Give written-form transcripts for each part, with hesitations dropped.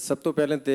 ਸਭ ਤੋਂ ਪਹਿਲਾਂ ਤੇ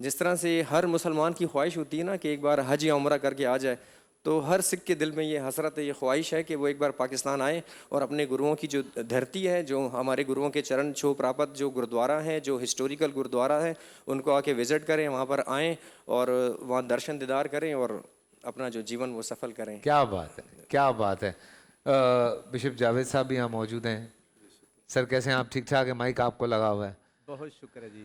جس طرح سے ہر مسلمان کی خواہش ہوتی ہے نا کہ ایک بار حج یا عمرہ کر کے آ جائے، تو ہر سکھ کے دل میں یہ حسرت ہے، یہ خواہش ہے کہ وہ ایک بار پاکستان آئیں اور اپنے گروؤں کی جو دھرتی ہے، جو ہمارے گروؤں کے چرن چھو پراپت جو گرودوارا ہیں، جو ہسٹوریکل گرودوارا ہیں، ان کو آ کے وزٹ کریں، وہاں پر آئیں اور وہاں درشن دیدار کریں اور اپنا جو جیون وہ سفل کریں۔ کیا بات ہے، کیا بات ہے۔ بشپ جاوید صاحب بھی یہاں موجود ہیں۔ سر کیسے ہیں آپ؟ ٹھیک ٹھاک ہے؟ مائک آپ کو لگا ہوا ہے۔ بہت شکر ہے جی۔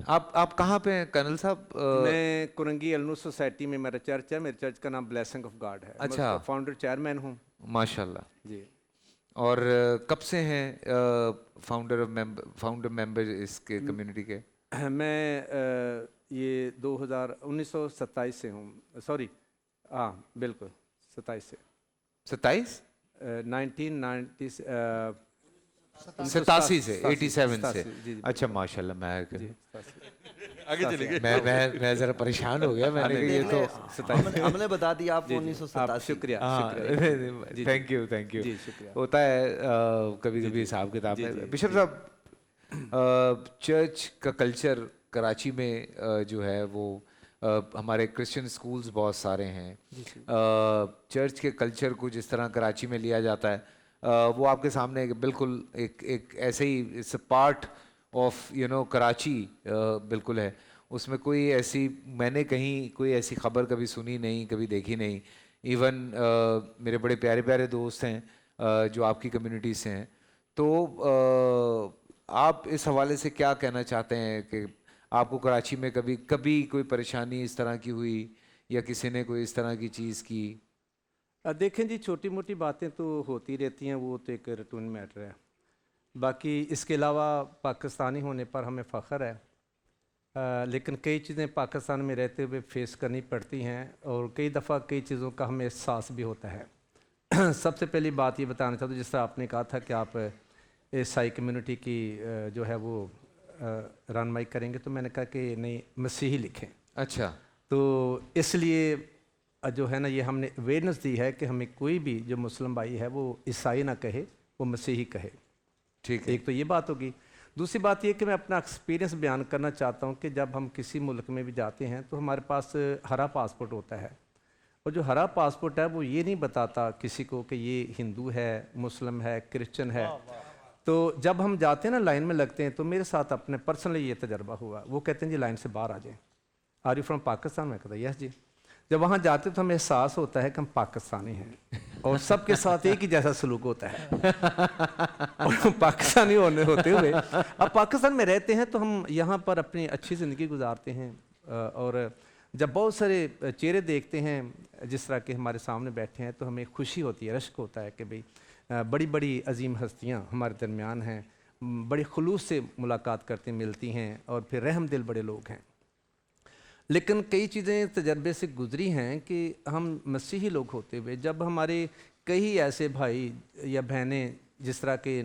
آپ کہاں پہ ہیں کرنل صاحب؟ میں کرنگی النور سوسائٹی میں میرا چرچ ہے، میرے چرچ کا نام بلیسنگ آف گاڈ ہے، میں اس اچھا۔ کا فاؤنڈر چیئرمین ہوں ماشاء اللہ۔ جی۔ اور کب سے ہیں فاؤنڈر ممبر اس کے کمیونٹی کے؟ میں یہ 1927 سے ہوں، سوری ہاں بالکل 27 سے، 27؟ 1990 87 سے، 87 سے۔ جی جی اچھا ماشاء اللہ۔ آگے چلے گئے۔ میں ذرا پریشان ہو گیا، میں نے کہا یہ تو ہم نے بتا دیا آپ کو 1987۔ شکریہ تھینک یو تھینک یو۔ جی شکریہ۔ ہوتا ہے کبھی کبھی حساب کتاب میں۔ بشپ صاحب، چرچ کا کلچر کراچی میں جو ہے وہ ہمارے کرسچن اسکولز بہت سارے ہیں، چرچ کے کلچر کو جس طرح کراچی میں لیا جاتا ہے وہ آپ کے سامنے بالکل ایک ایسے ہی it's a part of Karachi بالکل ہے۔ اس میں کوئی ایسی میں نے کہیں کوئی ایسی خبر کبھی سنی نہیں، کبھی دیکھی نہیں۔ ایون میرے بڑے پیارے پیارے دوست ہیں جو آپ کی کمیونٹی سے ہیں، تو آپ اس حوالے سے کیا کہنا چاہتے ہیں کہ آپ کو کراچی میں کبھی کوئی پریشانی اس طرح کی ہوئی یا کسی نے کوئی اس طرح کی چیز کی؟ دیکھیں جی، چھوٹی موٹی باتیں تو ہوتی رہتی ہیں، وہ تو ایک روٹین میٹر ہے۔ باقی اس کے علاوہ پاکستانی ہونے پر ہمیں فخر ہے، لیکن کئی چیزیں پاکستان میں رہتے ہوئے فیس کرنی پڑتی ہیں اور کئی دفعہ کئی چیزوں کا ہمیں احساس بھی ہوتا ہے۔ سب سے پہلی بات یہ بتانا چاہتا ہوں، جس طرح آپ نے کہا تھا کہ آپ عیسائی کمیونٹی کی جو ہے وہ رہنمائی کریں گے، تو میں نے کہا کہ نہیں، مسیحی لکھیں۔ اچھا۔ تو اس لیے جو ہے نا یہ ہم نے اویئرنیس دی ہے کہ ہمیں کوئی بھی جو مسلم بھائی ہے وہ عیسائی نہ کہے، وہ مسیحی کہے۔ ٹھیک ہے۔ ایک تو یہ بات ہوگی۔ دوسری بات یہ کہ میں اپنا ایکسپیرینس بیان کرنا چاہتا ہوں کہ جب ہم کسی ملک میں بھی جاتے ہیں تو ہمارے پاس ہرا پاسپورٹ ہوتا ہے، اور جو ہرا پاسپورٹ ہے وہ یہ نہیں بتاتا کسی کو کہ یہ ہندو ہے، مسلم ہے، کرسچن ہے۔ تو جب ہم جاتے ہیں نا، لائن میں لگتے ہیں، تو میرے ساتھ اپنے پرسنلی یہ تجربہ ہوا، وہ کہتے ہیں جی لائن سے باہر آ جائیں، آر یو فرام پاکستان؟ میں کہتا یس جی۔ جب وہاں جاتے تو ہمیں احساس ہوتا ہے کہ ہم پاکستانی ہیں، اور سب کے ساتھ ایک ہی جیسا سلوک ہوتا ہے، اور پاکستانی ہوتے ہوئے اب پاکستان میں رہتے ہیں تو ہم یہاں پر اپنی اچھی زندگی گزارتے ہیں، اور جب بہت سارے چہرے دیکھتے ہیں جس طرح کے ہمارے سامنے بیٹھے ہیں تو ہمیں خوشی ہوتی ہے، رشک ہوتا ہے کہ بھئی بڑی بڑی عظیم ہستیاں ہمارے درمیان ہیں، بڑی خلوص سے ملاقات کرتے ملتی ہیں، اور پھر رحم دل بڑے لوگ ہیں۔ لیکن کئی چیزیں تجربے سے گزری ہیں کہ ہم مسیحی لوگ ہوتے ہوئے جب ہمارے کئی ایسے بھائی یا بہنیں جس طرح کے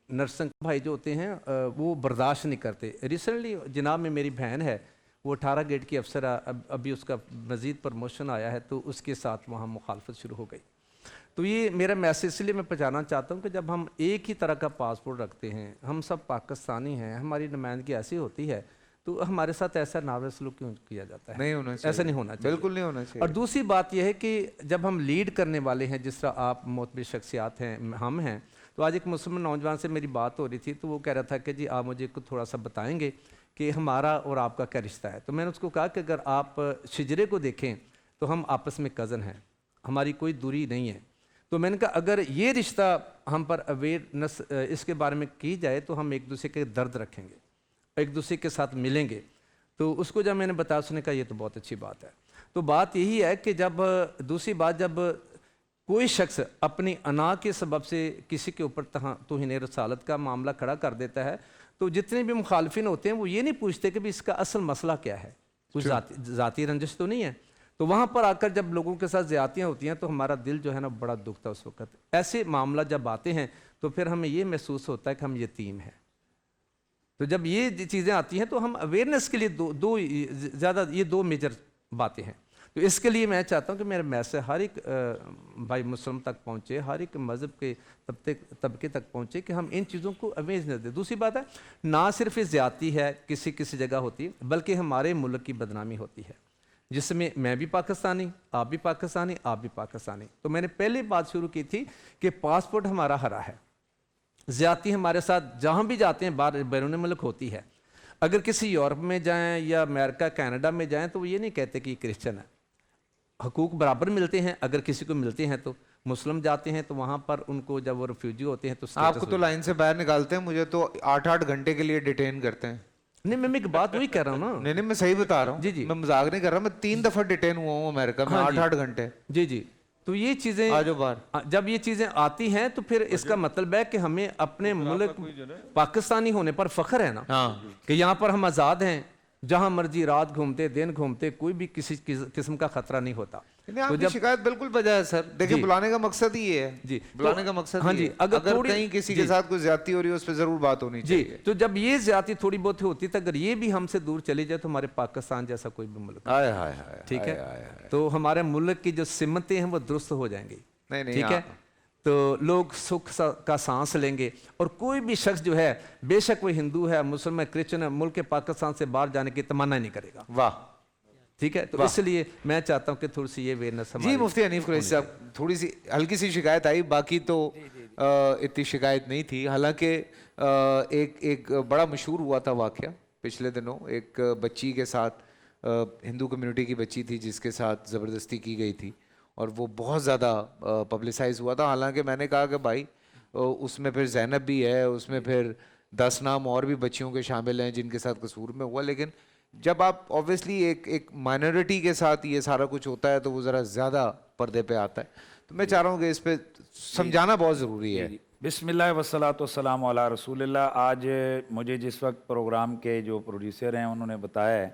نرسنگ بھائی جو ہوتے ہیں وہ برداشت نہیں کرتے۔ ریسنٹلی جناب میں میری بہن ہے، وہ 18 گریڈ کی افسر، ابھی اس کا مزید پروموشن آیا ہے، تو اس کے ساتھ وہاں مخالفت شروع ہو گئی۔ تو یہ میرا میسیج اس لیے میں پہنچانا چاہتا ہوں کہ جب ہم ایک ہی طرح کا پاسپورٹ رکھتے ہیں، ہم سب پاکستانی ہیں، ہماری نمائندگی ایسی ہوتی ہے، تو ہمارے ساتھ ایسا ناوے سلوک کیوں کیا جاتا ہے؟ نہیں ہونا چاہیے، ایسا نہیں ہونا چاہیے، بالکل نہیں ہونا چاہیے۔ اور دوسری بات یہ ہے کہ جب ہم لیڈ کرنے والے ہیں، جس طرح آپ معتبر شخصیات ہیں، ہم ہیں، تو آج ایک مسلم نوجوان سے میری بات ہو رہی تھی، تو وہ کہہ رہا تھا کہ جی آپ مجھے کچھ تھوڑا سا بتائیں گے کہ ہمارا اور آپ کا کیا رشتہ ہے؟ تو میں نے اس کو کہا کہ اگر آپ شجرے کو دیکھیں تو ہم آپس میں کزن ہیں، ہماری کوئی دوری نہیں ہے۔ تو میں نے کہا اگر یہ رشتہ ہم پر اویئرنس اس کے بارے میں کی جائے تو ہم ایک دوسرے کے درد رکھیں گے، ایک دوسرے کے ساتھ ملیں گے۔ تو اس کو جب میں نے بتایا، اس نے کہا یہ تو بہت اچھی بات ہے۔ تو بات یہی ہے کہ جب دوسری بات، جب کوئی شخص اپنی انا کے سبب سے کسی کے اوپر توہین رسالت کا معاملہ کھڑا کر دیتا ہے، تو جتنے بھی مخالفین ہوتے ہیں وہ یہ نہیں پوچھتے کہ اس کا اصل مسئلہ کیا ہے، کچھ ذاتی رنجش تو نہیں ہے۔ تو وہاں پر آ کر جب لوگوں کے ساتھ زیادتیاں ہوتی ہیں تو ہمارا دل جو ہے نا بڑا دکھتا ہے اس وقت۔ ایسے معاملہ جب آتے ہیں تو پھر ہمیں یہ محسوس ہوتا ہے کہ ہم یتیم ہیں۔ تو جب یہ چیزیں آتی ہیں تو ہم اویئرنیس کے لیے دو میجر باتیں ہیں۔ تو اس کے لیے میں چاہتا ہوں کہ میرے میسج ہر ایک بھائی مسلم تک پہنچے، ہر ایک مذہب کے طبقے تک پہنچے کہ ہم ان چیزوں کو اویئرنیس دیں۔ دوسری بات ہے، نہ صرف یہ زیادتی ہے کسی جگہ ہوتی ہے، بلکہ ہمارے ملک کی بدنامی ہوتی ہے، جس میں بھی پاکستانی، آپ بھی پاکستانی، آپ بھی پاکستانی۔ تو میں نے پہلے بات شروع کی تھی کہ پاسپورٹ ہمارا ہرا ہے، زیادتی ہمارے ساتھ جہاں بھی جاتے ہیں باہر بیرون ملک ہوتی ہے۔ اگر کسی یورپ میں جائیں یا امریکہ کینیڈا میں جائیں تو وہ یہ نہیں کہتے کہ یہ کرسچن ہے، حقوق برابر ملتے ہیں، اگر کسی کو ملتے ہیں تو۔ مسلم جاتے ہیں تو وہاں پر ان کو جب وہ ریفیوجی ہوتے ہیں تو آپ کو تو لائن سے باہر نکالتے ہیں، مجھے تو 8-8 گھنٹے کے لیے ڈیٹین کرتے ہیں۔ نہیں، میں ایک بات وہی کہہ رہا ہوں نا۔ نہیں میں صحیح بتا رہا ہوں، جی جی، میں مذاق نہیں کر رہا، میں 3 دفعہ ڈیٹین ہوا ہوں امریکہ میں 8-8 گھنٹے۔ جی جی، تو یہ چیزیں آجو باہر، جب یہ چیزیں آتی ہیں تو پھر اس کا مطلب ہے کہ ہمیں اپنے ملک پاکستانی ہونے پر فخر ہے نا، کہ یہاں پر ہم آزاد ہیں، جہاں مرضی رات گھومتے دن گھومتے، کوئی بھی کسی قسم کا خطرہ نہیں ہوتا۔ آپ کی شکایت بالکل بجا ہے سر، دیکھیں بلانے کا مقصد ہی ہے، جی بلانے کا مقصد ہاں جی، اگر کہیں کسی کے ساتھ کوئی زیادتی ہو رہی ہے اس پہ ضرور بات ہونی چاہیے۔ جی، تو جب یہ زیادتی تھوڑی بہت ہوتی ہے، اگر یہ بھی ہم سے دور چلی جائے تو ہمارے پاکستان جیسا کوئی بھی ملک ٹھیک ہے، تو ہمارے ملک کی جو سمتیں ہیں وہ درست ہو جائیں گی، ٹھیک ہے، تو لوگ سکھ کا سانس لیں گے، اور کوئی بھی شخص جو ہے بے شک وہ ہندو ہے، مسلم ہے، کرسچن ہے، ملک پاکستان سے باہر جانے کی تمنا نہیں کرے گا۔ واہ، ٹھیک ہے، تو اس لیے میں چاہتا ہوں کہ تھوڑی سی یہ اویئرنیس جی مفتی حنیف قریشی صاحب، تھوڑی سی ہلکی سی شکایت آئی، باقی تو اتنی شکایت نہیں تھی۔ حالانکہ ایک بڑا مشہور ہوا تھا واقعہ پچھلے دنوں، ایک بچی کے ساتھ، ہندو کمیونٹی کی بچی تھی جس کے ساتھ زبردستی کی گئی تھی، اور وہ بہت زیادہ پبلسائز ہوا تھا۔ حالانکہ میں نے کہا کہ بھائی اس میں پھر زینب بھی ہے، اس میں پھر 10 نام اور بھی بچیوں کے شامل ہیں جن کے ساتھ قصور میں ہوا، لیکن جب آپ اوبیسلی ایک مائنورٹی کے ساتھ یہ سارا کچھ ہوتا ہے تو وہ ذرا زیادہ پردے پہ آتا ہے۔ تو میں چاہ رہا ہوں کہ اس پہ سمجھانا بہت ضروری ہے۔ بسم اللہ والصلاۃ والسلام علی رسول اللہ۔ آج مجھے جس وقت پروگرام کے جو پروڈیوسر ہیں انہوں نے بتایا ہے،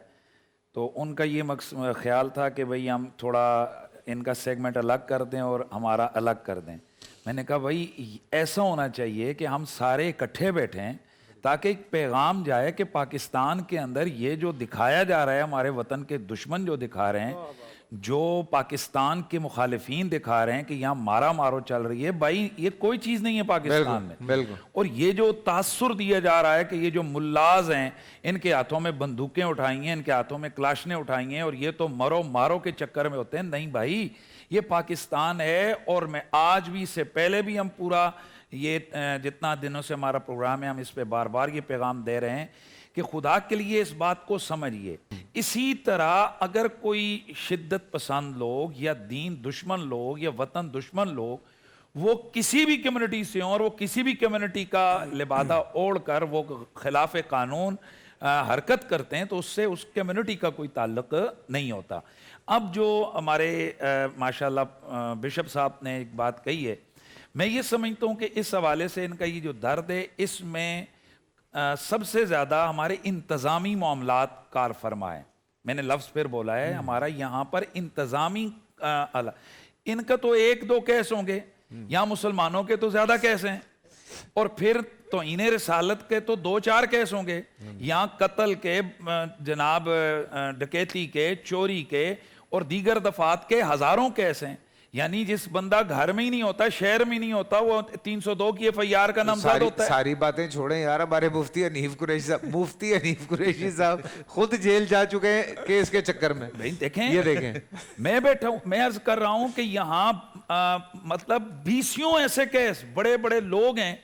تو ان کا یہ خیال تھا کہ بھئی ہم تھوڑا ان کا سیگمنٹ الگ کر دیں اور ہمارا الگ کر دیں۔ میں نے کہا بھئی ایسا ہونا چاہیے کہ ہم سارے اکٹھے بیٹھیں تاکہ ایک پیغام جائے کہ پاکستان کے اندر یہ جو دکھایا جا رہا ہے، ہمارے وطن کے دشمن جو دکھا رہے ہیں، جو پاکستان کے مخالفین دکھا رہے ہیں کہ یہاں مارا مارو چل رہی ہے، بھائی یہ کوئی چیز نہیں ہے پاکستان میں۔ بالکل۔ اور یہ جو تاثر دیا جا رہا ہے کہ یہ جو ملاز ہیں ان کے ہاتھوں میں بندوقیں اٹھائی ہیں، ان کے ہاتھوں میں کلاشنیں اٹھائی ہیں، اور یہ تو مرو مارو کے چکر میں ہوتے ہیں، نہیں بھائی یہ پاکستان ہے۔ اور میں آج بھی، اس سے پہلے بھی ہم پورا یہ جتنا دنوں سے ہمارا پروگرام ہے ہم اس پہ بار بار یہ پیغام دے رہے ہیں کہ خدا کے لیے اس بات کو سمجھیے۔ اسی طرح اگر کوئی شدت پسند لوگ یا دین دشمن لوگ یا وطن دشمن لوگ وہ کسی بھی کمیونٹی سے ہوں اور وہ کسی بھی کمیونٹی کا لبادہ اوڑھ کر وہ خلاف قانون حرکت کرتے ہیں تو اس سے اس کمیونٹی کا کوئی تعلق نہیں ہوتا۔ اب جو ہمارے ماشاءاللہ بشپ صاحب نے ایک بات کہی ہے، میں یہ سمجھتا ہوں کہ اس حوالے سے ان کا یہ جو درد ہے، اس میں سب سے زیادہ ہمارے انتظامی معاملات کار فرما ہے۔ میں نے لفظ پھر بولا ہے، ہمارا یہاں پر انتظامی ان کا تو 1-2 کیس ہوں گے، یہاں مسلمانوں کے تو زیادہ کیس ہیں، اور پھر توہین رسالت کے تو 2-4 کیس ہوں گے، یہاں قتل کے، جناب ڈکیتی کے، چوری کے اور دیگر دفعات کے ہزاروں کیس ہیں۔ یعنی جس بندہ گھر میں ہی نہیں ہوتا، شہر میں نہیں ہوتا، وہ 302 کی FIR کا نامزد ہوتا ہے۔ ساری باتیں چھوڑیں یار، ہمارے مفتی حنیف قریشی صاحب خود جیل جا چکے ہیں کیس کے چکر میں۔ دیکھیں یہ دیکھیں، میں بیٹھا ہوں، میں عرض کر رہا ہوں کہ یہاں مطلب 20 ایسے کیس بڑے بڑے لوگ ہیں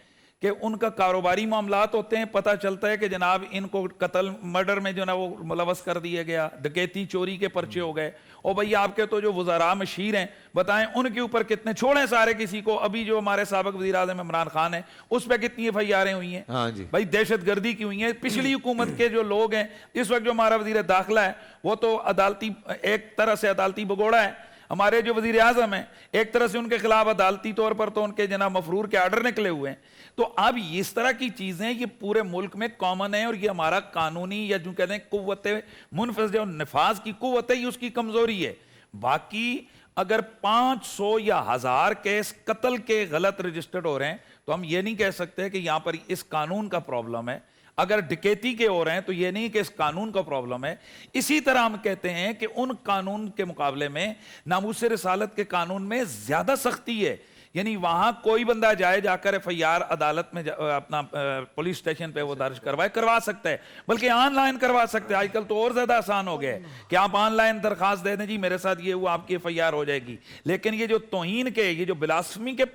کہ ان کا کاروباری معاملات ہوتے ہیں، پتہ چلتا ہے کہ جناب ان کو قتل مرڈر میں جو نا وہ ملوث کر دیا گیا، ڈکیتی چوری کے پرچے ہو گئے، اور بھئی آپ کے تو جو وزراء مشیر ہیں بتائیں ان کے اوپر کتنے، چھوڑیں سارے کسی کو، ابھی جو ہمارے سابق وزیر اعظم عمران خان ہیں اس پہ کتنی FIRیں ہوئی ہیں، ہاں جی بھئی دہشت گردی کی ہوئی ہیں۔ پچھلی حکومت کے جو لوگ ہیں، اس وقت جو ہمارا وزیر داخلہ ہے وہ تو عدالتی، ایک طرح سے عدالتی بگوڑا ہے، ہمارے جو وزیر اعظم ہیں ایک طرح سے ان کے خلاف عدالتی طور پر تو ان کے جناب مفرور کے آرڈر نکلے ہوئے ہیں۔ تو اب اس طرح کی چیزیں یہ پورے ملک میں کامن ہیں، اور یہ ہمارا قانونی یا جو کہتے ہیں قوت منفذ جو نفاذ کی قوت ہے، یہ اس کی کمزوری ہے۔ باقی اگر 500 یا 1000 کیس قتل کے غلط رجسٹرڈ ہو رہے ہیں تو ہم یہ نہیں کہہ سکتے کہ یہاں پر اس قانون کا پرابلم ہے۔ اگر ڈکیتی کے ہو رہے ہیں تو یہ نہیں کہ اس قانون کا پرابلم ہے. اسی طرح ہم کہتے ہیں کہ ان قانون کے مقابلے میں ناموس رسالت کے قانون میں زیادہ سختی ہے. یعنی وہاں کوئی بندہ جائے جا کر ایف آئی آر عدالت میں اپنا پولیس اسٹیشن پہ وہ درج کروا سکتا ہے, بلکہ آن لائن کروا سکتے ہیں. آج کل تو اور زیادہ آسان ہو گیا ہے کہ آپ آن لائن درخواست دے دیں, جی میرے ساتھ یہ ہوا, آپ کی ایف آئی آر ہو جائے گی. لیکن یہ جو توہین کے, یہ جو بلاسفمی کے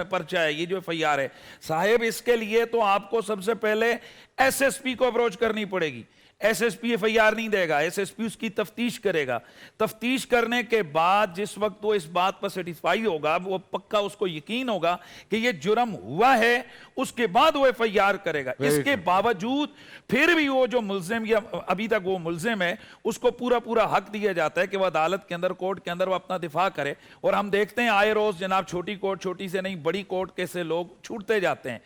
پرچہ ہے, یہ جو ایف آئی آر ہے صاحب, اس کے لیے تو آپ کو سب سے پہلے ایس ایس پی کو اپروچ کرنی پڑے گی. S S P F I R نہیں دے گا, ایس ایس پی اس کی تفتیش کرے گا. تفتیش کرنے کے بعد جس وقت وہ اس بات پر سیٹیسفائی ہوگا, وہ پکا اس کو یقین ہوگا کہ یہ جرم ہوا ہے, اس کے بعد وہ ایف آئی آر کرے گا. اس کے باوجود پھر بھی وہ جو ملزم یا ابھی تک وہ ملزم ہے, اس کو پورا حق دیا جاتا ہے کہ وہ عدالت کے اندر, کورٹ کے اندر وہ اپنا دفاع کرے. اور ہم دیکھتے ہیں آئے روز جناب چھوٹی کورٹ, چھوٹی سے نہیں بڑی کورٹ کے سے لوگ چھوٹتے جاتے ہیں.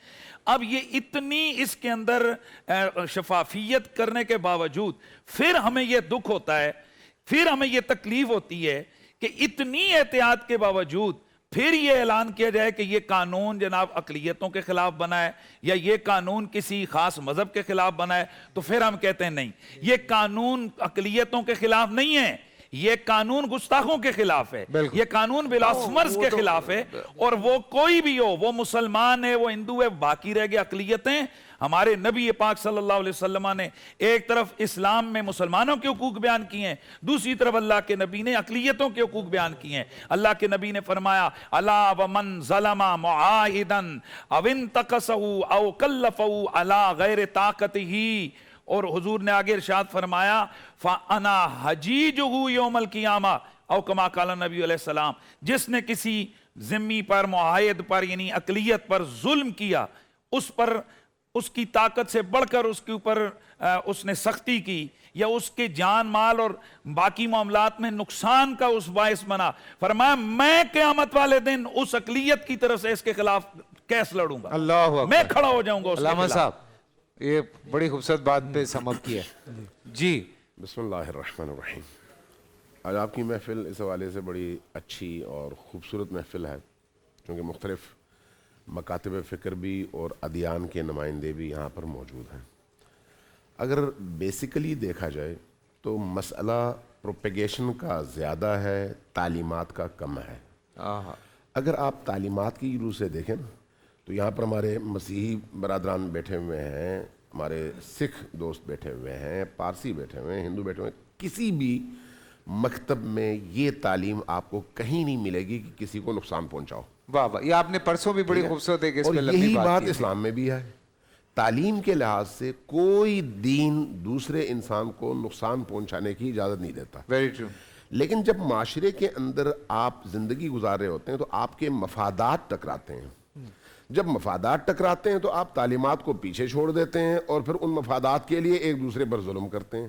اب یہ اتنی اس کے اندر شفافیت کرنے کے باوجود پھر ہمیں یہ دکھ ہوتا ہے, پھر ہمیں یہ تکلیف ہوتی ہے کہ اتنی احتیاط کے باوجود پھر یہ اعلان کیا جائے کہ یہ قانون جناب اقلیتوں کے خلاف بنا ہے یا یہ قانون کسی خاص مذہب کے خلاف بنا ہے. تو پھر ہم کہتے ہیں نہیں, یہ قانون اقلیتوں کے خلاف نہیں ہے, یہ قانون گستاخوں کے خلاف ہے, یہ قانون بلاسفمرز کے خلاف ہے. اور وہ کوئی بھی ہو, وہ مسلمان ہے, وہ ہندو ہے, باقی رہ گئے اقلیتیں. ہمارے نبی پاک صلی اللہ علیہ وسلم نے ایک طرف اسلام میں مسلمانوں کے حقوق بیان کیے ہیں, دوسری طرف اللہ کے نبی نے اقلیتوں کے حقوق بیان کیے ہیں. اللہ کے نبی نے فرمایا الا ومن ظلم معاہدا او انتقصہ او کلفہ علی غیر طاقتہ. اور حضور نے آگے ارشاد فرمایا فَأَنَا حَجِيجُهُ يَوْمَ الْقِيَامَةِ او کما قال نبی علیہ السلام, جس نے کسی ذمی پر, معاہد پر, یعنی اقلیت پر ظلم کیا, اس پر اس کی طاقت سے بڑھ کر اس کے اوپر اس نے سختی کی, یا اس کے جان مال اور باقی معاملات میں نقصان کا اس باعث بنا, فرمایا میں قیامت والے دن اس اقلیت کی طرف سے اس کے خلاف کیس لڑوں گا, اللہ اکبر, میں کھڑا ہو جاؤں گا اس کے علامہ خلاف. صاحب یہ بڑی خوبصورت بات پہ سم اپ کی ہے. جی بسم اللہ الرحمن الرحیم. آج آپ کی محفل اس حوالے سے بڑی اچھی اور خوبصورت محفل ہے, کیونکہ مختلف مکاتب فکر بھی اور ادیان کے نمائندے بھی یہاں پر موجود ہیں. اگر بیسیکلی دیکھا جائے تو مسئلہ پروپیگیشن کا زیادہ ہے, تعلیمات کا کم ہے. اگر آپ تعلیمات کی روح سے دیکھیں نا, تو یہاں پر ہمارے مسیحی برادران بیٹھے ہوئے ہیں, ہمارے سکھ دوست بیٹھے ہوئے ہیں, پارسی بیٹھے ہوئے ہیں, ہندو بیٹھے ہوئے ہیں, کسی بھی مکتب میں یہ تعلیم آپ کو کہیں نہیں ملے گی کہ کسی کو نقصان پہنچاؤ. واہ واہ, یہ آپ نے پرسوں بھی بڑی خوبصورت ایک اس اور پہ لمبی یہی بات کی تھی. اسلام میں بھی ہے. تعلیم کے لحاظ سے کوئی دین دوسرے انسان کو نقصان پہنچانے کی اجازت نہیں دیتا. Very true. لیکن جب معاشرے کے اندر آپ زندگی گزار رہے ہوتے ہیں تو آپ کے مفادات ٹکراتے ہیں. جب مفادات ٹکراتے ہیں تو آپ تعلیمات کو پیچھے چھوڑ دیتے ہیں اور پھر ان مفادات کے لیے ایک دوسرے پر ظلم کرتے ہیں.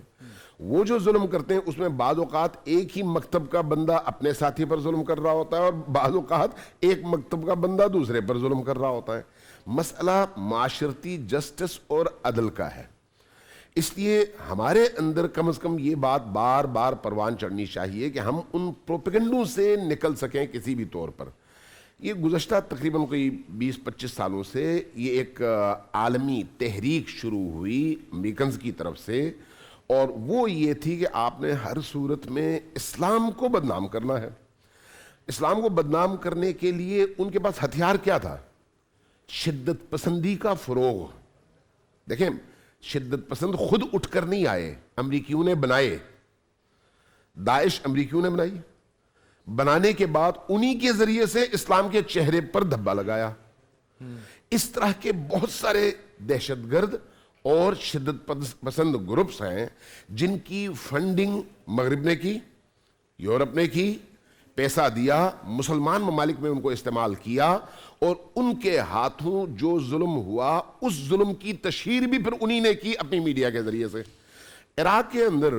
وہ جو ظلم کرتے ہیں اس میں بعض اوقات ایک ہی مکتب کا بندہ اپنے ساتھی پر ظلم کر رہا ہوتا ہے اور بعض اوقات ایک مکتب کا بندہ دوسرے پر ظلم کر رہا ہوتا ہے. مسئلہ معاشرتی جسٹس اور عدل کا ہے. اس لیے ہمارے اندر کم از کم یہ بات بار بار پروان چڑھنی چاہیے کہ ہم ان پروپیگنڈوں سے نکل سکیں کسی بھی طور پر. یہ گزشتہ تقریباً کوئی 20-25 سالوں سے یہ ایک عالمی تحریک شروع ہوئی امریکنز کی طرف سے, اور وہ یہ تھی کہ آپ نے ہر صورت میں اسلام کو بدنام کرنا ہے. اسلام کو بدنام کرنے کے لیے ان کے پاس ہتھیار کیا تھا؟ شدت پسندی کا فروغ. دیکھیں, شدت پسند خود اٹھ کر نہیں آئے, امریکیوں نے بنائے. داعش امریکیوں نے بنائی, بنانے کے بعد انہی کے ذریعے سے اسلام کے چہرے پر دھبا لگایا. اس طرح کے بہت سارے دہشت گرد اور شدت پسند گروپس ہیں جن کی فنڈنگ مغرب نے کی, یورپ نے کی, پیسہ دیا, مسلمان ممالک میں ان کو استعمال کیا, اور ان کے ہاتھوں جو ظلم ہوا اس ظلم کی تشہیر بھی پھر انہی نے کی اپنی میڈیا کے ذریعے سے. عراق کے اندر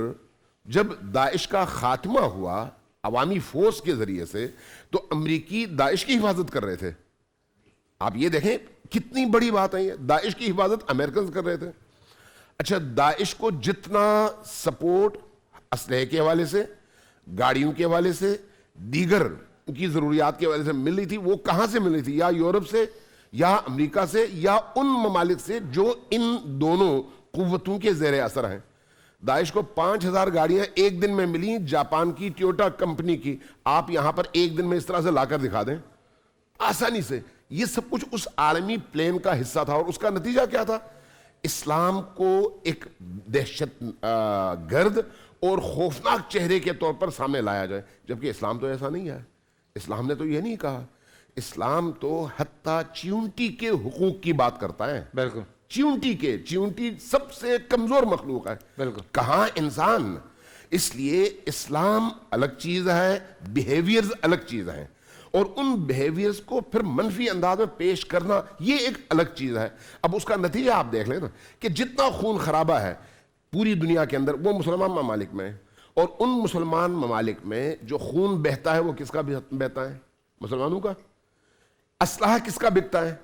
جب داعش کا خاتمہ ہوا عوامی فورس کے ذریعے سے, تو امریکی داعش کی حفاظت کر رہے تھے. آپ یہ دیکھیں کتنی بڑی بات ہے یہ, داعش کی حفاظت امریکنز کر رہے تھے. اچھا, داعش کو جتنا سپورٹ اسلحے کے حوالے سے, گاڑیوں کے حوالے سے, دیگر ان کی ضروریات کے حوالے سے مل رہی تھی, وہ کہاں سے مل رہی تھی؟ یا یورپ سے, یا امریکہ سے, یا ان ممالک سے جو ان دونوں قوتوں کے زیر اثر ہیں. داعش کو 5000 گاڑیاں ایک دن میں ملی جاپان کی ٹیوٹا کمپنی کی. آپ یہاں پر ایک دن میں اس طرح سے لا کر دکھا دیں آسانی سے. یہ سب کچھ اس عالمی پلین کا حصہ تھا, اور اس کا نتیجہ کیا تھا؟ اسلام کو ایک دہشت گرد اور خوفناک چہرے کے طور پر سامنے لایا جائے, جبکہ اسلام تو ایسا نہیں ہے. اسلام نے تو یہ نہیں کہا. اسلام تو حتیٰ چیونٹی کے حقوق کی بات کرتا ہے. بالکل. چیونٹی سب سے کمزور مخلوق ہے. بالکل. کہاں انسان. اس لیے اسلام الگ چیز ہے, بیہیویئرز الگ چیز ہیں, اور ان بیہیویئرز کو پھر منفی انداز میں پیش کرنا یہ ایک الگ چیز ہے. اب اس کا نتیجہ آپ دیکھ لیں نا کہ جتنا خون خرابہ ہے پوری دنیا کے اندر وہ مسلمان ممالک میں, اور ان مسلمان ممالک میں جو خون بہتا ہے وہ کس کا بہتا ہے؟ مسلمانوں کا. اسلحہ کس کا بکتا ہے؟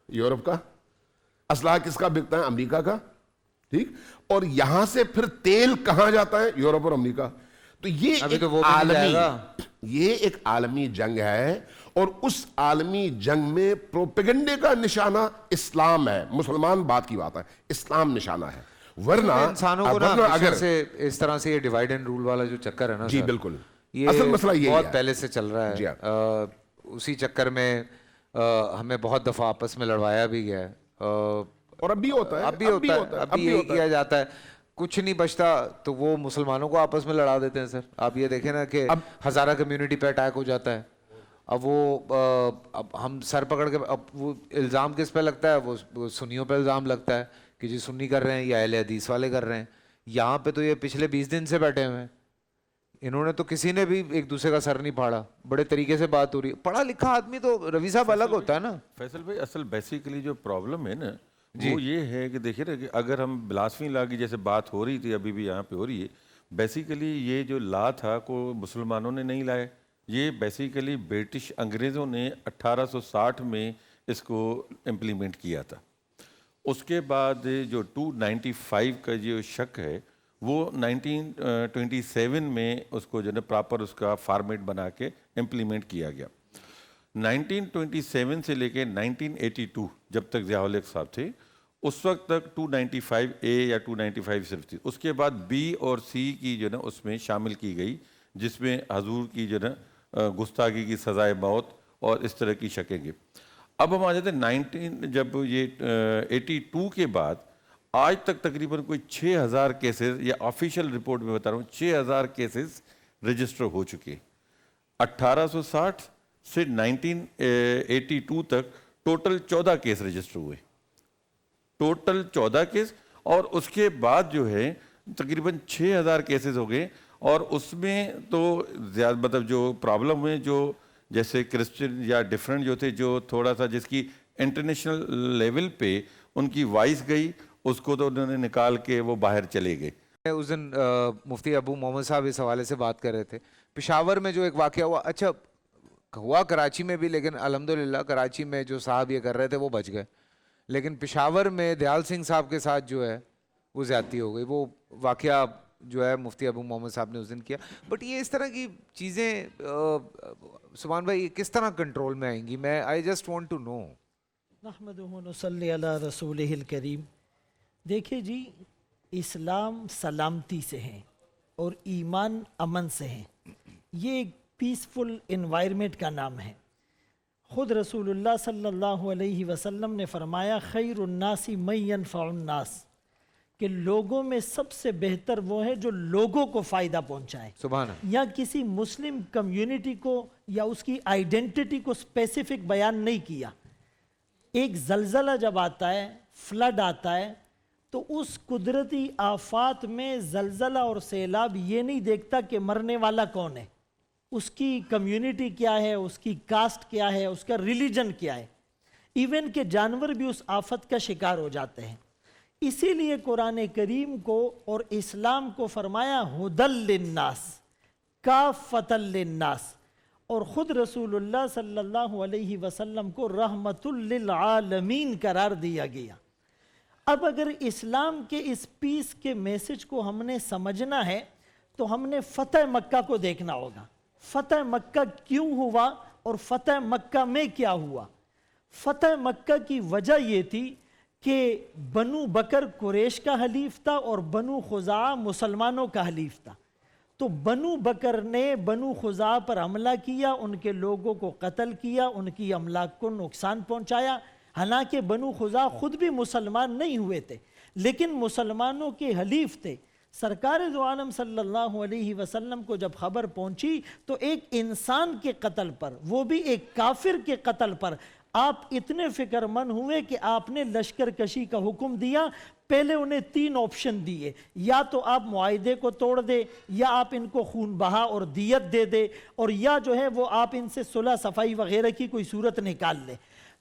یورپ کا. اسلحہ کس کا بکتا ہے؟ امریکہ کا. ٹھیک. اور یہاں سے پھر تیل کہاں جاتا ہے؟ یورپ اور امریکہ. تو یہ ایک عالمی جنگ ہے, اور اس عالمی جنگ میں پروپیگنڈے کا نشانہ اسلام ہے. مسلمان بات کی بات ہے, اسلام نشانہ ہے. ورنہ انسانوں کو اگر سے اس طرح سے یہ ڈیوائیڈ اینڈ رول والا جو چکر ہے نا, جی بالکل, یہ اصل مسئلہ یہ بہت پہلے سے چل رہا جی ہے. اسی چکر میں ہمیں بہت دفعہ آپس میں لڑوایا بھی گیا ہے, اور اب بھی ہوتا ہے. اب بھی یہی کیا جاتا ہے. کچھ نہیں بچتا تو وہ مسلمانوں کو آپس میں لڑا دیتے ہیں. سر آپ یہ دیکھیں نا کہ ہزارہ کمیونٹی پہ اٹیک ہو جاتا ہے. اب ہم سر پکڑ کے, اب وہ الزام کس پہ لگتا ہے؟ وہ سنیوں پہ الزام لگتا ہے کہ جی سنی کر رہے ہیں یا اہل حدیث والے کر رہے ہیں. یہاں پہ تو یہ پچھلے 20 دن سے بیٹھے ہوئے ہیں, انہوں نے تو کسی نے بھی ایک دوسرے کا سر نہیں پھاڑا. بڑے طریقے سے بات ہو رہی ہے. پڑھا لکھا آدمی تو روی صاحب الگ ہوتا ہے نا. فیصل بھائی, اصل بیسیکلی جو پرابلم ہے نا وہ یہ ہے کہ دیکھیے نا کہ اگر ہم بلاسفی لا کی جیسے بات ہو رہی تھی, ابھی بھی یہاں پہ ہو رہی ہے, بیسیکلی یہ جو لا تھا کو مسلمانوں نے نہیں لائے. یہ بیسیکلی برٹش انگریزوں نے 1860 میں اس کو امپلیمنٹ کیا تھا. اس کے بعد جو 295 کا جو شک ہے وہ 1927 میں اس کو جو ہے پراپر اس کا فارمیٹ بنا کے امپلیمنٹ کیا گیا. 1927 سے لے کے 1982 جب تک ضیاء الحق صاحب تھے اس وقت تک 295A یا 295 صرف تھی. اس کے بعد B اور C کی جو نا اس میں شامل کی گئی, جس میں حضور کی جو نا گستاخی کی سزائے موت اور اس طرح کی شکیں گے. اب ہم آ جاتے ہیں جب یہ 82 کے بعد آج تک تقریباً کوئی 6000 کیسز, یا آفیشیل رپورٹ میں بتا رہا ہوں 6000 کیسز رجسٹر ہو چکے. 1860 سے 1982 تک ٹوٹل 14 کیس رجسٹر ہوئے, ٹوٹل 14 کیس. اور اس کے بعد جو ہے تقریباً 6000 کیسز ہو گئے. اور اس میں تو زیادہ مطلب جو پرابلم ہوئے جو جیسے کرسچن یا ڈفرینٹ جو تھے, جو تھوڑا سا جس کی انٹرنیشنل لیول پہ ان کی وائس گئی, اس کو تو انہوں نے نکال کے وہ باہر چلے گئے. اس دن مفتی ابو محمد صاحب اس حوالے سے بات کر رہے تھے. پشاور میں جو ایک واقعہ ہوا, اچھا ہوا کراچی میں بھی, لیکن الحمدللہ کراچی میں جو صاحب یہ کر رہے تھے وہ بچ گئے, لیکن پشاور میں دیال سنگھ صاحب کے ساتھ جو ہے وہ زیادتی ہو گئی. وہ واقعہ جو ہے مفتی ابو محمد صاحب نے اس دن کیا. بٹ یہ اس طرح کی چیزیں سبحان بھائی کس طرح کنٹرول میں آئیں گی؟ میں I just want to know. نحمدہ و نصلی علی رسولہ الکریم. دیکھیں جی, اسلام سلامتی سے ہیں اور ایمان امن سے ہیں. یہ ایک پیسفل انوائرمنٹ کا نام ہے. خود رسول اللہ صلی اللہ علیہ وسلم نے فرمایا خیر الناس من ینفع الناس, کہ لوگوں میں سب سے بہتر وہ ہے جو لوگوں کو فائدہ پہنچائے. سبحان اللہ. یا کسی مسلم کمیونٹی کو یا اس کی آئیڈینٹی کو اسپیسیفک بیان نہیں کیا. ایک زلزلہ جب آتا ہے, فلڈ آتا ہے, تو اس قدرتی آفات میں زلزلہ اور سیلاب یہ نہیں دیکھتا کہ مرنے والا کون ہے, اس کی کمیونٹی کیا ہے, اس کی کاسٹ کیا ہے, اس کا ریلیجن کیا ہے. ایون کہ جانور بھی اس آفت کا شکار ہو جاتے ہیں. اسی لیے قرآن کریم کو اور اسلام کو فرمایا ہدی للناس, کافۃ للناس, اور خود رسول اللہ صلی اللہ علیہ وسلم کو رحمت للعالمین قرار دیا گیا. اب اگر اسلام کے اس پیس کے میسج کو ہم نے سمجھنا ہے تو ہم نے فتح مکہ کو دیکھنا ہوگا. فتح مکہ کیوں ہوا اور فتح مکہ میں کیا ہوا؟ فتح مکہ کی وجہ یہ تھی کہ بنو بکر قریش کا حلیف تھا اور بنو خزاعہ مسلمانوں کا حلیف تھا. تو بنو بکر نے بنو خزاعہ پر حملہ کیا، ان کے لوگوں کو قتل کیا، ان کی املاک کو نقصان پہنچایا. حالانکہ بنو خزاعہ خود بھی مسلمان نہیں ہوئے تھے لیکن مسلمانوں کے حلیف تھے. سرکار دو عالم صلی اللہ علیہ وسلم کو جب خبر پہنچی تو ایک انسان کے قتل پر، وہ بھی ایک کافر کے قتل پر، آپ اتنے فکر مند ہوئے کہ آپ نے لشکر کشی کا حکم دیا. پہلے انہیں 3 آپشن دیے، یا تو آپ معاہدے کو توڑ دے، یا آپ ان کو خون بہا اور دیت دے دے، اور یا جو ہے وہ آپ ان سے صلح صفائی وغیرہ کی کوئی صورت نکال لے.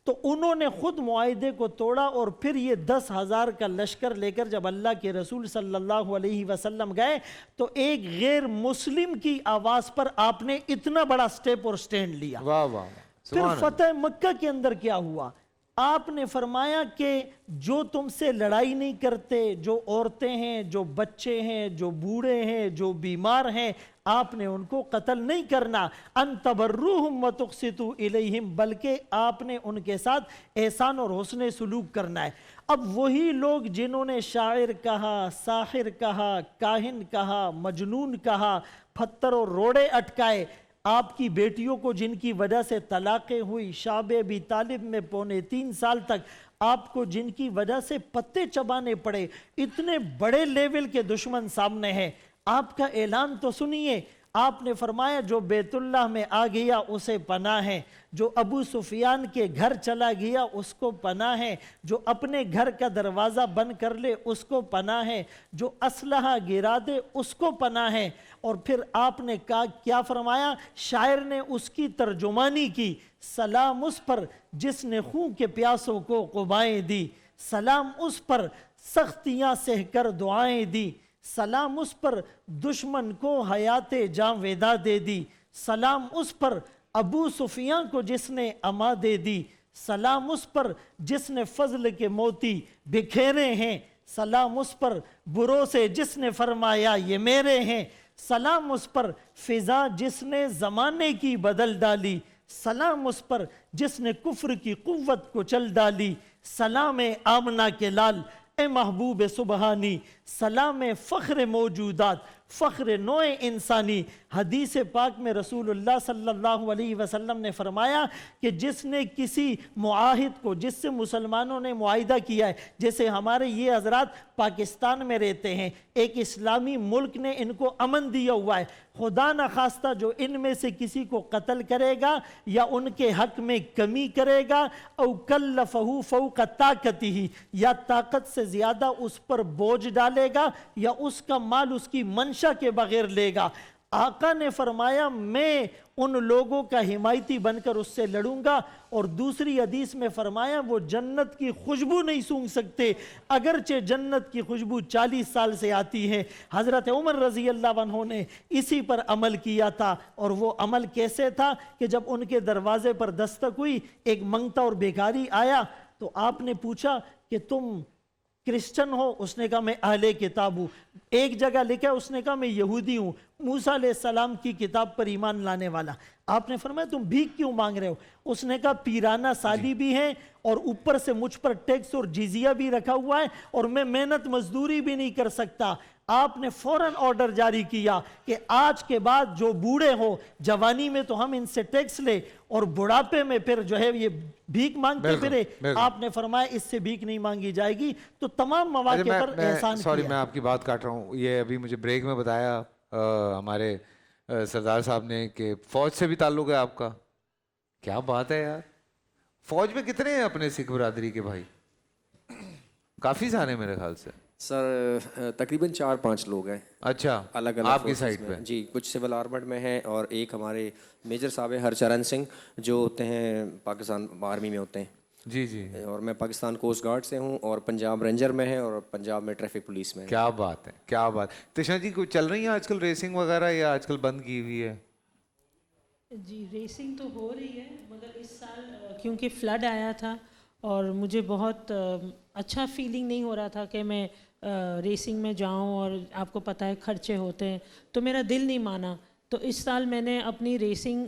تو انہوں نے خود معاہدے کو توڑا اور پھر یہ 10,000 کا لشکر لے کر جب اللہ کے رسول صلی اللہ علیہ وسلم گئے تو ایک غیر مسلم کی آواز پر آپ نے اتنا بڑا سٹیپ اور سٹینڈ لیا. واہ واہ. پھر فتح مکہ کے اندر کیا ہوا؟ آپ نے فرمایا کہ جو تم سے لڑائی نہیں کرتے، جو عورتیں ہیں، جو بچے ہیں، جو بوڑھے ہیں، جو بیمار ہیں، آپ نے ان کو قتل نہیں کرنا. ان تبروہم وتقسطوا الیہم، بلکہ آپ نے ان کے ساتھ احسان اور حسن سلوک کرنا ہے. اب وہی لوگ جنہوں نے شاعر کہا، ساحر کہا، کاہن کہا، مجنون کہا، پتھر اور روڑے اٹکائے، آپ کی بیٹیوں کو جن کی وجہ سے طلاقیں ہوئی، شعب ابی طالب میں 3.25 سال تک آپ کو جن کی وجہ سے پتے چبانے پڑے، اتنے بڑے لیول کے دشمن سامنے ہیں. آپ کا اعلان تو سنیے. آپ نے فرمایا جو بیت اللہ میں آ گیا اسے پناہ ہے، جو ابو سفیان کے گھر چلا گیا اس کو پناہ ہے، جو اپنے گھر کا دروازہ بند کر لے اس کو پناہ ہے، جو اسلحہ گرا دے اس کو پناہ ہے. اور پھر آپ نے کیا فرمایا؟ شاعر نے اس کی ترجمانی کی، سلام اس پر جس نے خون کے پیاسوں کو قبائیں دی، سلام اس پر سختیاں سہ کر دعائیں دی، سلام اس پر دشمن کو حیات جاں ودا دے دی، سلام اس پر ابو سفیان کو جس نے اما دے دی، سلام اس پر جس نے فضل کے موتی بکھیرے ہیں، سلام اس پر بروں سے جس نے فرمایا یہ میرے ہیں، سلام اس پر فضا جس نے زمانے کی بدل ڈالی، سلام اس پر جس نے کفر کی قوت کو چل ڈالی، سلام آمنہ کے لال اے محبوب سبحانی، سلام فخر موجودات، فخر نوع انسانی. حدیث پاک میں رسول اللہ صلی اللہ علیہ وسلم نے فرمایا کہ جس نے کسی معاہد کو، جس سے مسلمانوں نے معاہدہ کیا ہے، جیسے ہمارے یہ حضرات پاکستان میں رہتے ہیں، ایک اسلامی ملک نے ان کو امن دیا ہوا ہے، خدا نخواستہ جو ان میں سے کسی کو قتل کرے گا یا ان کے حق میں کمی کرے گا، او کلفہ فوق طاقتہ، یا طاقت سے زیادہ اس پر بوجھ ڈالے گا یا اس کا مال اس کی منشا کے بغیر لے گا، آقا نے فرمایا میں ان لوگوں کا حمایتی بن کر اس سے لڑوں گا. اور دوسری حدیث میں فرمایا وہ جنت کی خوشبو نہیں سونگھ سکتے اگرچہ جنت کی خوشبو 40 سال سے آتی ہے. حضرت عمر رضی اللہ عنہ نے اسی پر عمل کیا تھا. اور وہ عمل کیسے تھا کہ جب ان کے دروازے پر دستک ہوئی، ایک منگتا اور بیکاری آیا تو آپ نے پوچھا کہ تم کرسچن ہو؟ اس نے کہا میں اہل کتاب ہوں. ایک جگہ لکھا اس نے کہا میں یہودی ہوں، موسیٰ علیہ السلام کی کتاب پر ایمان لانے والا. آپ نے فرمایا تم بھیک کیوں مانگ رہے ہو؟ اس نے کہا پیرانہ سالی بھی ہیں اور اوپر سے مجھ پر ٹیکس اور جزیہ بھی رکھا ہوا ہے اور میں محنت مزدوری بھی نہیں کر سکتا. آپ نے فوراً آرڈر جاری کیا کہ آج کے بعد جو بوڑھے ہو، جوانی میں تو ہم ان سے ٹیکس لے اور بڑھاپے میں پھر جو ہے یہ بھیک مانگتے پھرے. آپ نے فرمایا اس سے بھیک نہیں مانگی جائے گی. تو تمام مواقع پر احسان کیا. سوری میں آپ کی بات کاٹ رہا ہوں. یہ ابھی مجھے بریک میں بتایا ہمارے سردار صاحب نے کہ فوج سے بھی تعلق ہے آپ کا. کیا بات ہے یار. فوج میں کتنے ہیں اپنے سکھ برادری کے بھائی؟ کافی سارے میرے خیال سے. سر تقریباً 4-5 لوگ ہیں. اچھا الگ الگ آپ کی سائٹ پہ؟ جی کچھ سول آرمڈ میں ہیں اور ایک ہمارے میجر صاحب ہیں ہرچرن سنگھ جو ہوتے ہیں پاکستان آرمی میں ہوتے ہیں. جی جی. اور میں پاکستان کوسٹ گارڈ سے ہوں اور پنجاب رینجر میں ہے اور پنجاب میں ٹریفک پولیس میں. کیا بات ہے کیا بات. تشنا جی کوئی چل رہی ہے آج کل ریسنگ وغیرہ یا آج کل بند کی ہوئی ہے؟ جی ریسنگ تو ہو رہی ہے مگر اس سال کیونکہ فلڈ آیا تھا اور مجھے بہت اچھا فیلنگ نہیں ہو رہا تھا کہ میں ریسنگ میں جاؤں اور آپ کو پتہ ہے خرچے ہوتے ہیں تو میرا دل نہیں مانا. تو اس سال میں نے اپنی ریسنگ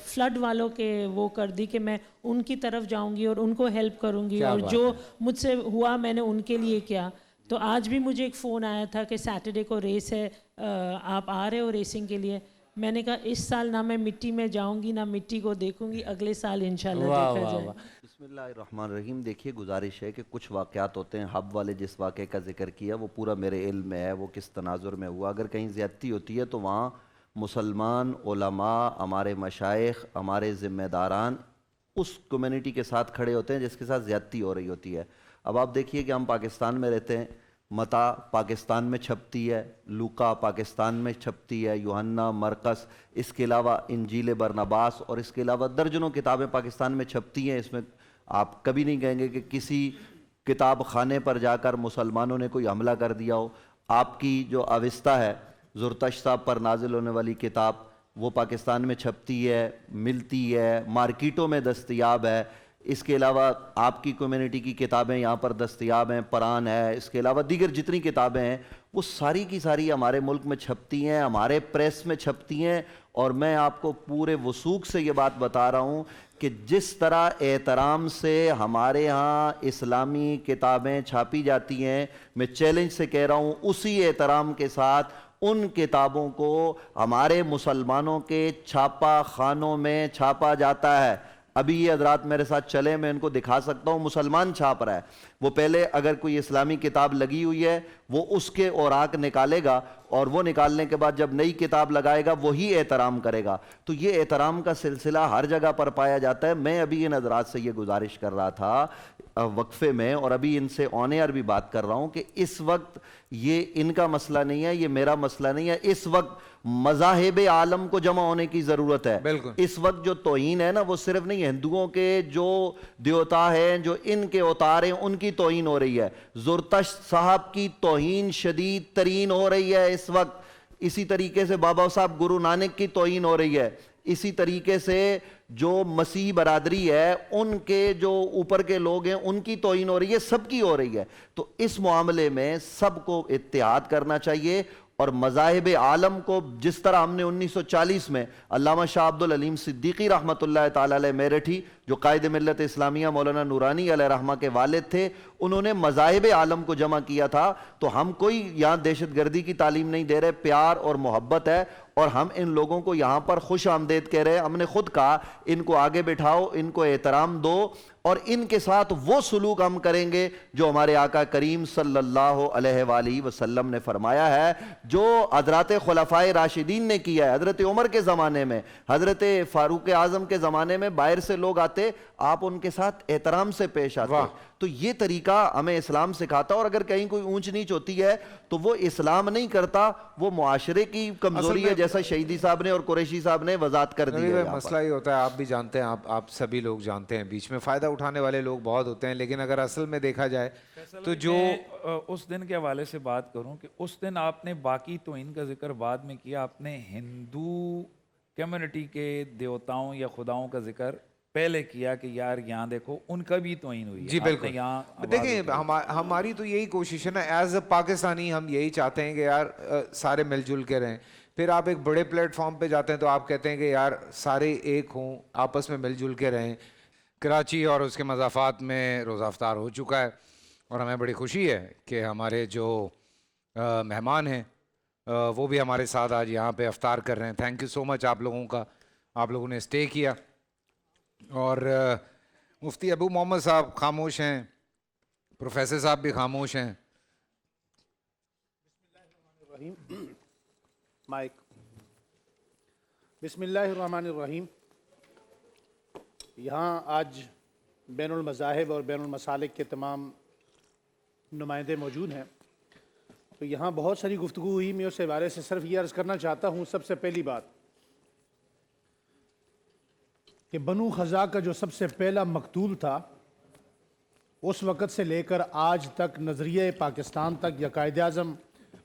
فلڈ والوں کے وہ کر دی کہ میں ان کی طرف جاؤں گی اور ان کو ہیلپ کروں گی, اور جو مجھ سے ہوا میں نے ان کے لیے کیا. تو آج بھی مجھے ایک فون آیا تھا کہ سیٹرڈے کو ریس ہے, آپ آ رہے ہو ریسنگ کے لیے. میں نے کہا اس سال نہ میں مٹی میں جاؤں گی نہ مٹی کو دیکھوں گی, اگلے سال انشاءاللہ دیکھا جائے. بسم اللہ الرحمن الرحیم. دیکھیے گزارش ہے کہ کچھ واقعات ہوتے ہیں, ہب والے جس واقعے کا ذکر کیا وہ پورا میرے علم میں ہے, وہ کس تناظر میں ہوا. اگر کہیں زیادتی ہوتی ہے تو وہاں مسلمان علماء, ہمارے مشائخ, ہمارے ذمہ داران اس کمیونٹی کے ساتھ کھڑے ہوتے ہیں جس کے ساتھ زیادتی ہو رہی ہوتی ہے. اب آپ دیکھیے کہ ہم پاکستان میں رہتے ہیں, متا پاکستان میں چھپتی ہے, لوکا پاکستان میں چھپتی ہے, یوحنا, مرقس, اس کے علاوہ انجیل برناباس, اور اس کے علاوہ درجنوں کتابیں پاکستان میں چھپتی ہیں. اس میں آپ کبھی نہیں کہیں گے کہ کسی کتاب خانے پر جا کر مسلمانوں نے کوئی حملہ کر دیا ہو. آپ کی جو اوستہ ہے, زرتش صاحب پر نازل ہونے والی کتاب, وہ پاکستان میں چھپتی ہے, ملتی ہے, مارکیٹوں میں دستیاب ہے. اس کے علاوہ آپ کی کمیونٹی کی کتابیں یہاں پر دستیاب ہیں, قرآن ہے, اس کے علاوہ دیگر جتنی کتابیں ہیں وہ ساری کی ساری ہمارے ملک میں چھپتی ہیں, ہمارے پریس میں چھپتی ہیں. اور میں آپ کو پورے وثوق سے یہ بات بتا رہا ہوں کہ جس طرح احترام سے ہمارے ہاں اسلامی کتابیں چھاپی جاتی ہیں, میں چیلنج سے کہہ رہا ہوں اسی احترام کے ساتھ ان کتابوں کو ہمارے مسلمانوں کے چھاپا خانوں میں چھاپا جاتا ہے. ابھی یہ حضرات میرے ساتھ چلے, میں ان کو دکھا سکتا ہوں, مسلمان چھاپ رہا ہے. وہ پہلے اگر کوئی اسلامی کتاب لگی ہوئی ہے وہ اس کے اوراق نکالے گا, اور وہ نکالنے کے بعد جب نئی کتاب لگائے گا وہی احترام کرے گا. تو یہ احترام کا سلسلہ ہر جگہ پر پایا جاتا ہے. میں ابھی ان حضرات سے یہ گزارش کر رہا تھا وقفے میں, اور ابھی ان سے آن ایئر بھی بات کر رہا ہوں کہ اس وقت یہ ان کا مسئلہ نہیں ہے, یہ میرا مسئلہ نہیں ہے. اس وقت مذاہب عالم کو جمع ہونے کی ضرورت ہے. اس وقت جو توہین ہے نا, وہ صرف نہیں ہندوؤں کے جو دیوتا ہیں, جو ان کے اوتار ہیں, ان کی توہین ہو رہی ہے. زرتش صاحب کی توہین شدید ترین ہو رہی ہے اس وقت. اسی طریقے سے بابا صاحب گرو نانک کی توہین ہو رہی ہے. اسی طریقے سے جو مسیح برادری ہے, ان کے جو اوپر کے لوگ ہیں, ان کی توہین ہو رہی ہے, سب کی ہو رہی ہے. تو اس معاملے میں سب کو اتحاد کرنا چاہیے, اور مذاہب عالم کو جس طرح ہم نے 1940 میں علامہ شاہ عبد العلیم صدیقی رحمۃ اللہ تعالی علیہ میرٹھی, جو قائد ملت اسلامیہ مولانا نورانی علیہ رحمہ کے والد تھے, انہوں نے مذاہب عالم کو جمع کیا تھا. تو ہم کوئی یہاں دہشت گردی کی تعلیم نہیں دے رہے, پیار اور محبت ہے, اور ہم ان لوگوں کو یہاں پر خوش آمدید کہہ رہے ہیں. ہم نے خود کہا ان کو آگے بٹھاؤ, ان کو احترام دو, اور ان کے ساتھ وہ سلوک ہم کریں گے جو ہمارے آقا کریم صلی اللہ علیہ وآلہ وسلم نے فرمایا ہے, جو حضرات خلفائے راشدین نے کیا ہے. حضرت عمر کے زمانے میں, حضرت فاروق اعظم کے زمانے میں باہر سے لوگ آتے, آپ ان کے ساتھ احترام سے پیش آتے. تو یہ طریقہ ہمیں اسلام سکھاتا, اور اگر کہیں کوئی اونچ نیچ ہوتی ہے تو وہ اسلام نہیں کرتا, وہ معاشرے کی کمزوری ہے, جیسا شہیدی صاحب نے اور قریشی صاحب نے وضاحت کر دی ہے. مسئلہ یہ ہوتا ہے, آپ بھی جانتے ہیں, آپ سبھی لوگ جانتے ہیں, بیچ میں فائدہ اٹھانے والے لوگ بہت ہوتے ہیں, لیکن اگر اصل میں دیکھا جائے تو جو اس دن کے حوالے سے بات کروں کہ اس دن آپ نے باقی توہین کا ذکر بعد میں کیا, آپ نے ہندو کمیونٹی کے دیوتاؤں یا خداؤں کا ذکر پہلے کیا کہ یار یہاں دیکھو ان کا بھی توہین ہوئی ہے. جی بالکل, دیکھیں ہماری تو یہی کوشش ہے نا, ایز اے پاکستانی ہم یہی چاہتے ہیں کہ یار سارے مل جل کے رہیں. پھر آپ ایک بڑے پلیٹ فارم پہ جاتے ہیں تو آپ کہتے ہیں کہ یار سارے ایک ہوں, آپس میں مل جل کے رہیں. کراچی اور اس کے مضافات میں روزہ افطار ہو چکا ہے, اور ہمیں بڑی خوشی ہے کہ ہمارے جو مہمان ہیں وہ بھی ہمارے ساتھ آج یہاں پہ افطار کر رہے ہیں. تھینک یو سو مچ آپ لوگوں کا, آپ لوگوں نے اسٹے کیا. اور مفتی ابو محمد صاحب خاموش ہیں, پروفیسر صاحب بھی خاموش ہیں. مائک. بسم اللہ الرحمن الرحیم. یہاں آج بین المذاہب اور بین المسالک کے تمام نمائندے موجود ہیں, تو یہاں بہت ساری گفتگو ہوئی. میں اس حوالے سے صرف یہ عرض کرنا چاہتا ہوں, سب سے پہلی بات کہ بنو خزاع کا جو سب سے پہلا مقتول تھا, اس وقت سے لے کر آج تک نظریہ پاکستان تک یا قائد اعظم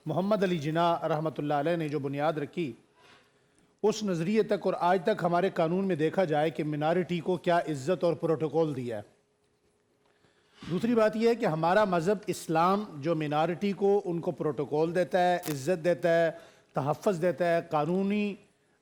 محمد علی جناح رحمۃ اللہ علیہ نے جو بنیاد رکھی, اس نظریے تک اور آج تک ہمارے قانون میں دیکھا جائے کہ منارٹی کو کیا عزت اور پروٹوکول دیا ہے. دوسری بات یہ ہے کہ ہمارا مذہب اسلام جو منارٹی کو ان کو پروٹوکول دیتا ہے, عزت دیتا ہے, تحفظ دیتا ہے, قانونی